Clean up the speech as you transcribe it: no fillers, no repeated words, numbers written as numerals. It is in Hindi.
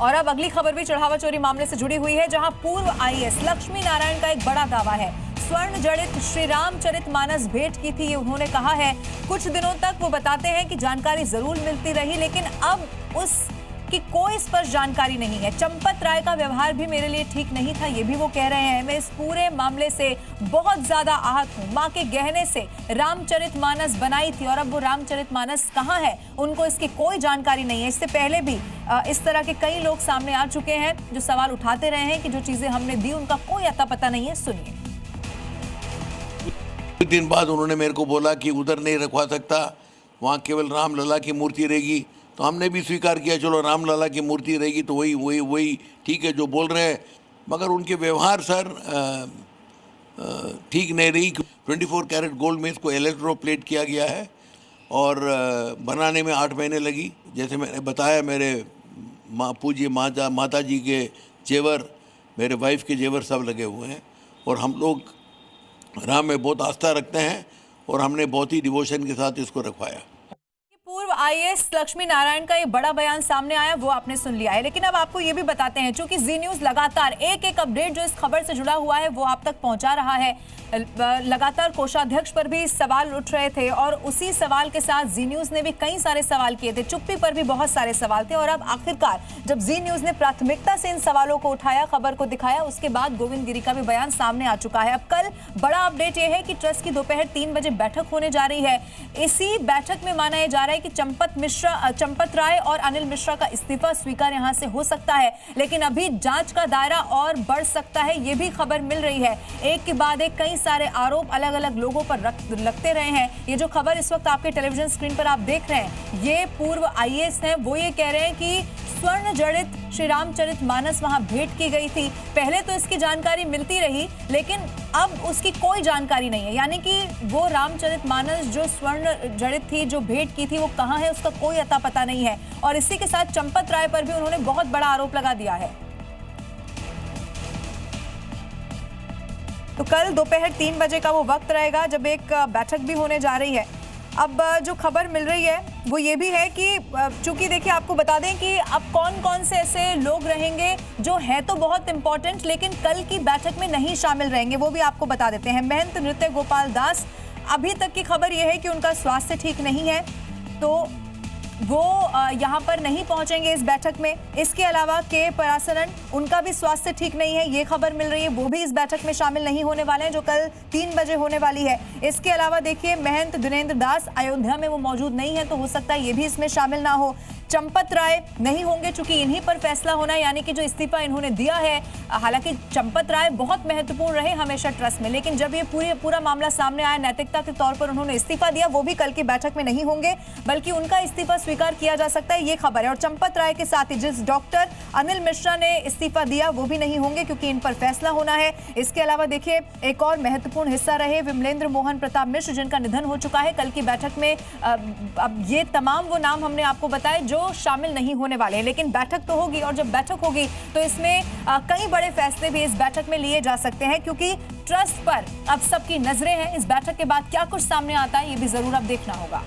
और अब अगली खबर भी चढ़ावा चोरी मामले से जुड़ी हुई है, जहां पूर्व आईएएस लक्ष्मी नारायण का एक बड़ा दावा है। स्वर्ण जड़ित श्री रामचरितमानस भेंट की थी, ये उन्होंने कहा है। कुछ दिनों तक वो बताते हैं कि जानकारी जरूर मिलती रही, लेकिन अब उसकी कोई स्पष्ट जानकारी नहीं है। चंपत राय का व्यवहार भी मेरे लिए ठीक नहीं था, ये भी वो कह रहे हैं। मैं इस पूरे मामले से बहुत ज्यादा आहत हूँ। माँ के गहने से रामचरितमानस बनाई थी और अब वो रामचरितमानस कहाँ है, उनको इसकी कोई जानकारी नहीं है। इससे पहले भी इस तरह के कई लोग सामने आ चुके हैं जो सवाल उठाते रहे हैं कि जो चीजें हमने दी उनका कोई अता पता नहीं है। सुनिए। कुछ दिन बाद उन्होंने मेरे को बोला कि उधर नहीं रखवा सकता, वहाँ केवल रामलला की मूर्ति रहेगी। तो हमने भी स्वीकार किया, चलो रामलला की मूर्ति रहेगी तो वही ठीक है जो बोल रहे हैं। मगर उनके व्यवहार सर ठीक नहीं रही। 24 कैरेट गोल्ड में इसको इलेक्ट्रोप्लेट किया गया है और बनाने में 8 महीने लगी। जैसे मैंने बताया, मेरे पूज्य माता जी के जेवर, मेरे वाइफ के जेवर सब लगे हुए हैं और हम लोग राम में बहुत आस्था रखते हैं और हमने बहुत ही डिवोशन के साथ इसको रखवाया। पूर्व आईएएस लक्ष्मी नारायण का ये बड़ा बयान सामने आया, वो आपने सुन लिया है। लेकिन अब आपको ये भी बताते हैं, चूंकि जी न्यूज लगातार एक अपडेट जो इस खबर से जुड़ा हुआ है वो आप तक पहुंचा रहा है। लगातार कोषाध्यक्ष पर भी सवाल उठ रहे थे और उसी सवाल के साथ जी न्यूज ने भी कई सारे सवाल किए थे। चुप्पी पर भी बहुत सारे सवाल थे और अब आखिरकार जब जी न्यूज ने प्राथमिकता से इन सवालों को उठाया, खबर को दिखाया, उसके बाद गोविंद गिरी का भी बयान सामने आ चुका है। अब कल बड़ा अपडेट यह है कि ट्रस्ट की दोपहर 3 बजे बैठक होने जा रही है। इसी बैठक में माना जा रहा है कि चंपत राय और अनिल मिश्रा का इस्तीफा स्वीकार यहां से हो सकता है, लेकिन अभी जांच का दायरा और बढ़ सकता है, ये भी खबर मिल रही है। एक के बाद एक कई सारे आरोप अलग अलग लोगों पर लगते रहे हैं। ये जो खबर इस वक्त आपके टेलीविजन स्क्रीन पर आप देख रहे हैं, ये पूर्व आईएएस हैं, वो ये कह रहे हैं कि स्वर्ण जड़ित श्री रामचरितमानस वहां भेंट की गई थी। पहले तो इसकी जानकारी मिलती रही, लेकिन अब उसकी कोई जानकारी नहीं है। यानी कि वो रामचरितमानस जो स्वर्ण जड़ित थी, जो भेंट की थी, वो कहां है, उसका कोई अता पता नहीं है। और इसी के साथ चंपत राय पर भी उन्होंने बहुत बड़ा आरोप लगा दिया है। तो कल दोपहर 3 बजे का वो वक्त रहेगा जब एक बैठक भी होने जा रही है। अब जो खबर मिल रही है वो ये भी है कि चूंकि देखिए, आपको बता दें कि अब कौन कौन से ऐसे लोग रहेंगे जो है तो बहुत इंपॉर्टेंट लेकिन कल की बैठक में नहीं शामिल रहेंगे, वो भी आपको बता देते हैं। महंत नृत्य गोपाल दास, अभी तक की खबर यह है कि उनका स्वास्थ्य ठीक नहीं है, तो वो यहाँ पर नहीं पहुंचेंगे इस बैठक में। इसके अलावा के परासरन, उनका भी स्वास्थ्य ठीक नहीं है, ये खबर मिल रही है, वो भी इस बैठक में शामिल नहीं होने वाले हैं जो कल 3 बजे होने वाली है। इसके अलावा देखिए, महंत दिनेंद्र दास अयोध्या में वो मौजूद नहीं है, तो हो सकता है ये भी इसमें शामिल ना हो। चंपत राय नहीं होंगे, चूंकि इन्हीं पर फैसला होना है, यानी कि जो इस्तीफा इन्होंने दिया है। हालांकि चंपत राय बहुत महत्वपूर्ण रहे हमेशा ट्रस्ट में, लेकिन जब ये पूरा मामला सामने आया, नैतिकता के तौर पर उन्होंने इस्तीफा दिया, वो भी कल की बैठक में नहीं होंगे, बल्कि उनका इस्तीफा स्वीकार किया जा सकता है, ये खबर है। और चंपत राय के साथ ही जिस डॉक्टर अनिल मिश्रा ने इस्तीफा दिया, वो भी नहीं होंगे क्योंकि इन पर फैसला होना है। इसके अलावा देखिए, एक और महत्वपूर्ण हिस्सा रहे विमलेंद्र मोहन प्रताप मिश्र, जिनका निधन हो चुका है। कल की बैठक में अब ये तमाम वो नाम हमने आपको बताए जो शामिल नहीं होने वाले हैं, लेकिन बैठक तो होगी और जब बैठक होगी तो इसमें कई बड़े फैसले भी इस बैठक में लिए जा सकते हैं, क्योंकि ट्रस्ट पर अब सबकी नजरें हैं। इस बैठक के बाद क्या कुछ सामने आता है, ये भी जरूर अब देखना होगा।